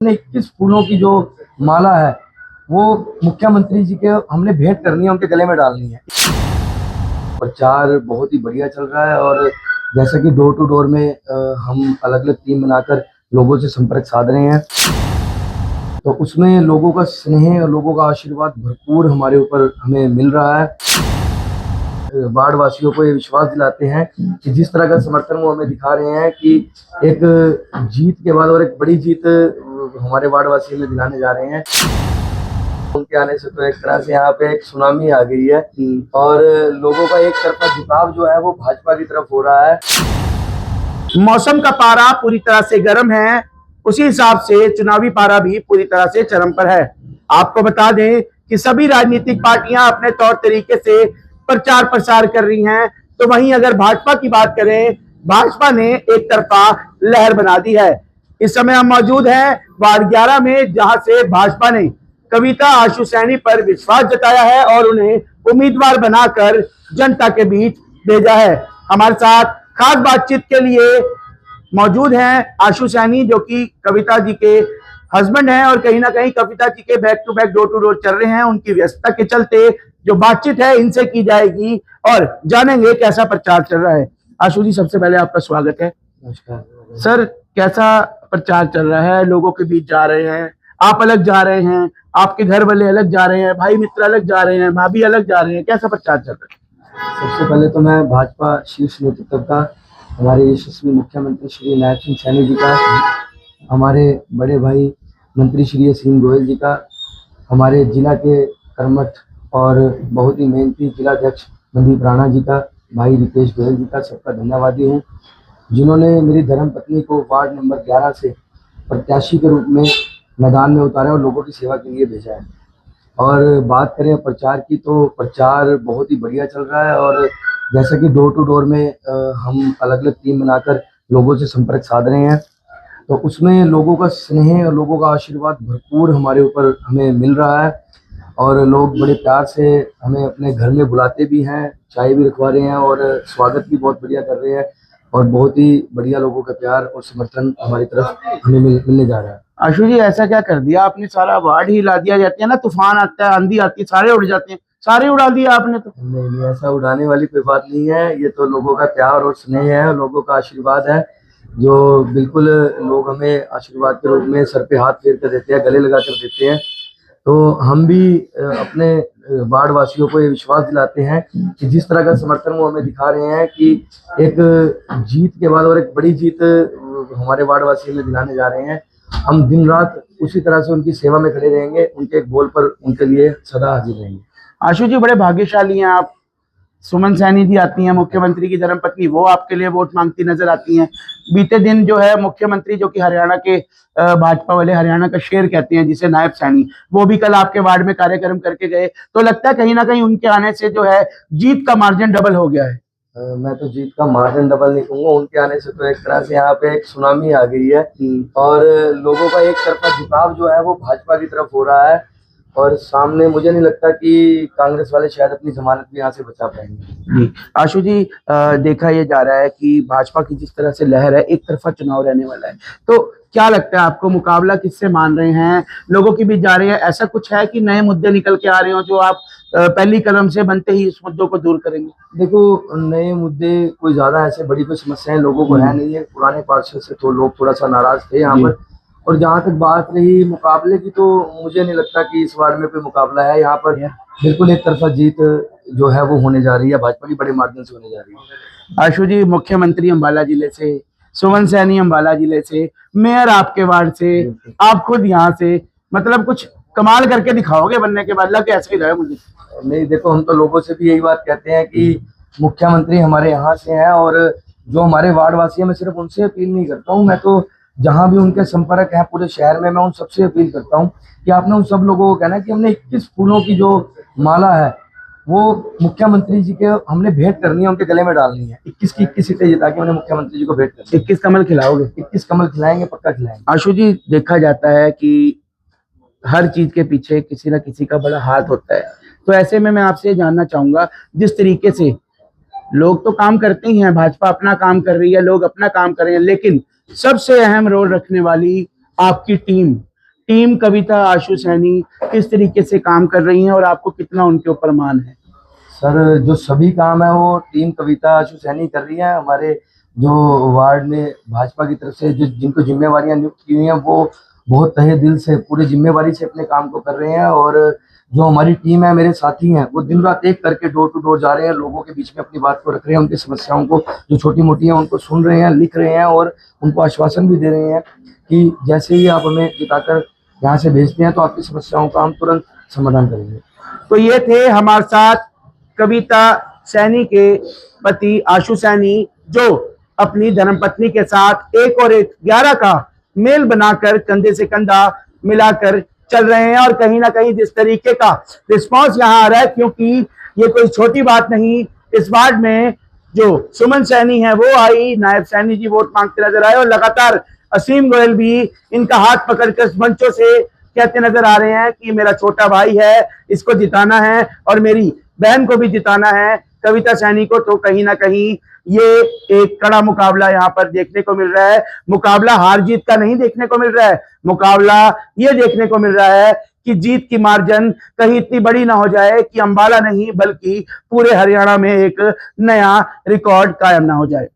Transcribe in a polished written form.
21 फूलों की जो माला है वो मुख्यमंत्री जी के हमने भेंट करनी है, उनके गले में डालनी है। प्रचार बहुत ही बढ़िया चल रहा है और जैसा कि डोर टू डोर में हम अलग अलग टीम बनाकर लोगों से संपर्क साध रहे हैं, तो उसमें लोगों का स्नेह और लोगों का आशीर्वाद भरपूर हमारे ऊपर हमें मिल रहा है। वार्ड वासियों को ये विश्वास दिलाते हैं कि जिस तरह का समर्थन वो हमें दिखा रहे हैं कि एक जीत के बाद और एक बड़ी जीत हमारे वार्ड वासी में दिलाने जा रहे हैं। उनके आने से तो एक तरह से यहाँ पे एक सुनामी आ गई है और लोगों का एक तरफा झुकाव जो है वो भाजपा की तरफ हो रहा है। मौसम का पारा पूरी तरह से गर्म है, उसी हिसाब से चुनावी पारा भी पूरी तरह से चरम पर है। आपको बता दें कि सभी राजनीतिक पार्टियां अपने तौर तरीके से प्रचार प्रसार कर रही हैं, तो वहीं अगर भाजपा की बात करें, भाजपा ने एक तरफा लहर बना दी है। इस समय हम मौजूद हैं वार्ड 11 में, जहां से भाजपा ने कविता आशु सैनी पर विश्वास जताया है और उन्हें उम्मीदवार बनाकर जनता के बीच भेजा है। हमारे साथ खास बातचीत के लिए मौजूद हैं आशु सैनी, जो कि कविता जी के हस्बैंड हैं और कहीं ना कहीं कविता जी के back to back door to door चल रहे हैं। उनकी व्यस्तता के चलते जो बातचीत है इनसे की जाएगी और जानेंगे कैसा प्रचार चल रहा है। आशु जी, सबसे पहले आपका स्वागत है। नमस्कार सर, कैसा प्रचार चल रहा है? लोगों के बीच जा रहे हैं, आप अलग जा रहे हैं, आपके घर वाले अलग जा रहे हैं, भाई मित्र अलग जा रहे हैं, भाभी अलग जा रहे हैं, कैसा प्रचार चल रहा है? सबसे पहले तो मैं भाजपा शीर्ष नेतृत्व का, हमारे यशस्वी मुख्यमंत्री श्री नायब सिंह सैनी जी का, हमारे बड़े भाई मंत्री श्री असीम गोयल जी का, हमारे जिला के कर्मठ और बहुत ही मेहनती जिलाध्यक्ष मनदीप राणा जी का, भाई रितेश गोयल जी का, सबका धन्यवादी हूँ जिन्होंने मेरी धर्मपत्नी को वार्ड नंबर 11 से प्रत्याशी के रूप में मैदान में उतारा और लोगों की सेवा के लिए भेजा है। और बात करें प्रचार की, तो प्रचार बहुत ही बढ़िया चल रहा है और जैसा कि डोर टू डोर में हम अलग अलग टीम बनाकर लोगों से संपर्क साध रहे हैं, तो उसमें लोगों का स्नेह और लोगों का आशीर्वाद भरपूर हमारे ऊपर हमें मिल रहा है और लोग बड़े प्यार से हमें अपने घर में बुलाते भी हैं, चाय भी रखवा रहे हैं और स्वागत भी बहुत बढ़िया कर रहे हैं और बहुत ही बढ़िया लोगों का प्यार और समर्थन हमारी तरफ हमें मिलने जा रहा है। आशु जी, ऐसा क्या कर दिया आपने? सारा वार्ड ही ला दिया। जाती है ना, तूफान आता है, आंधी आती है, सारे उड़ जाते हैं, सारे उड़ा दिया आपने तो। नहीं, ऐसा उड़ाने वाली कोई बात नहीं है। ये तो लोगों का प्यार और स्नेह है, लोगों का आशीर्वाद है, जो बिल्कुल लोग हमें आशीर्वाद के रूप में सर पे हाथ फेर कर देते हैं, गले लगा कर देते हैं। तो हम भी अपने वार्ड वासियों को ये विश्वास दिलाते हैं कि जिस तरह का समर्थन वो हमें दिखा रहे हैं कि एक जीत के बाद और एक बड़ी जीत हमारे वार्ड वासी में दिलाने जा रहे हैं, हम दिन रात उसी तरह से उनकी सेवा में खड़े रहेंगे, उनके एक बोल पर उनके लिए सदा हाजिर रहेंगे। आशु जी, बड़े भाग्यशाली हैं आप। सुमन सैनी जी आती हैं, मुख्यमंत्री की धर्मपत्नी, वो आपके लिए वोट मांगती नजर आती हैं। बीते दिन जो है मुख्यमंत्री, जो कि हरियाणा के भाजपा वाले हरियाणा का शेर कहते हैं जिसे, नायब सैनी, वो भी कल आपके वार्ड में कार्यक्रम करके गए। तो लगता है कहीं ना कहीं उनके आने से जो है जीत का मार्जिन डबल हो गया है। मैं तो जीत का मार्जिन डबल नहीं कहूंगा, उनके आने से तो एक तरह से यहाँ पे एक सुनामी आ गई है और लोगों का एक तरफा झुकाव जो है वो भाजपा की तरफ हो रहा है और सामने मुझे नहीं लगता कि कांग्रेस वाले शायद अपनी जमानत भी यहाँ से बचा पाएंगे। जी आशु जी, देखा ये जा रहा है कि भाजपा की जिस तरह से लहर है, एक तरफा चुनाव रहने वाला है, तो क्या लगता है आपको, मुकाबला किससे मान रहे हैं? लोगों की बीच जा रहे हैं, ऐसा कुछ है कि नए मुद्दे निकल के आ रहे हो जो आप पहली कदम से बनते ही इस मुद्दों को दूर करेंगे? देखो, नए मुद्दे कोई ज्यादा ऐसे बड़ी कोई समस्याएं लोगों को है नहीं है। पुराने पार्षद से तो लोग थोड़ा सा नाराज थे यहाँ पर। और जहाँ तक बात रही मुकाबले की, तो मुझे नहीं लगता कि इस वार्ड में कोई मुकाबला है। यहाँ पर बिल्कुल एक तरफा जीत जो है वो होने जा रही है, भाजपा की बड़े मार्जिन से होने जा रही है। आशु जी, मुख्यमंत्री अम्बाला जिले से, सुमन सैनी अम्बाला जिले से, मेयर आपके वार्ड से, आप खुद यहाँ से, मतलब कुछ कमाल करके दिखाओगे बनने के बाद? लग ऐसा ही रहा है मुझे। नहीं, देखो, हम तो लोगों से भी यही बात कहते हैं कि मुख्यमंत्री हमारे यहाँ से हैं और जो हमारे वार्ड वासी हैं, मैं सिर्फ उनसे अपील नहीं करता हूँ, मैं तो जहाँ भी उनके संपर्क है पूरे शहर में, मैं उन सबसे अपील करता हूँ कि आपने उन सब लोगों को कहना कि हमने 21 फूलों की जो माला है वो मुख्यमंत्री जी के हमने भेंट करनी है, उनके गले में डालनी है। 21 की 21 सीटें जिता के हमने मुख्यमंत्री जी को भेंट करनी है। 21 कमल खिलाओगे? 21 कमल खिलाएंगे, पक्का खिलाएंगे। आशु जी, देखा जाता है कि हर चीज के पीछे किसी ना किसी का बड़ा हाथ होता है, तो ऐसे में मैं आपसे जानना चाहूंगा, जिस तरीके से लोग तो काम करते ही हैं, भाजपा अपना काम कर रही है, लोग अपना काम कर रहे हैं, लेकिन सबसे अहम रोल रखने वाली आपकी टीम, टीम कविता आशु सैनी किस तरीके से काम कर रही हैं और आपको कितना उनके ऊपर मान है? सर, जो सभी काम है वो टीम कविता आशु सैनी कर रही है। हमारे जो वार्ड में भाजपा की तरफ से जो जिनको जिम्मेवारियां नियुक्त की हुई हैं वो बहुत तहे दिल से पूरी जिम्मेवारी से अपने काम को कर रहे हैं। और जो हमारी टीम है, मेरे साथी हैं, वो दिन रात एक करके डोर टू डोर जा रहे हैं, लोगों के बीच में अपनी बात को रख रहे हैं, उनकी समस्याओं को जो छोटी मोटी हैं उनको सुन रहे हैं, लिख रहे हैं और उनको आश्वासन भी दे रहे हैं कि जैसे ही आप हमें जिताकर यहाँ से भेजते हैं तो आपकी समस्याओं का हम तुरंत समाधान करेंगे। तो ये थे हमारे साथ कविता सैनी के पति आशु सैनी, जो अपनी धर्मपत्नी के साथ एक और एक 11 का मेल बनाकर कंधे से कंधा मिलाकर चल रहे हैं। और कहीं ना कहीं जिस तरीके का रिस्पांस यहाँ आ रहा है, क्योंकि ये कोई छोटी बात नहीं, इस वार्ड में जो सुमन सैनी है वो आई, नायब सैनी जी वोट मांगते नजर आए और लगातार असीम गोयल भी इनका हाथ पकड़कर मंचों से कहते नजर आ रहे हैं कि मेरा छोटा भाई है, इसको जिताना है और मेरी बहन को भी जिताना है, कविता सैनी को। तो कहीं ना कहीं ये एक कड़ा मुकाबला यहाँ पर देखने को मिल रहा है। मुकाबला हार जीत का नहीं देखने को मिल रहा है, मुकाबला ये देखने को मिल रहा है कि जीत की मार्जिन कहीं इतनी बड़ी ना हो जाए कि अंबाला नहीं बल्कि पूरे हरियाणा में एक नया रिकॉर्ड कायम ना हो जाए।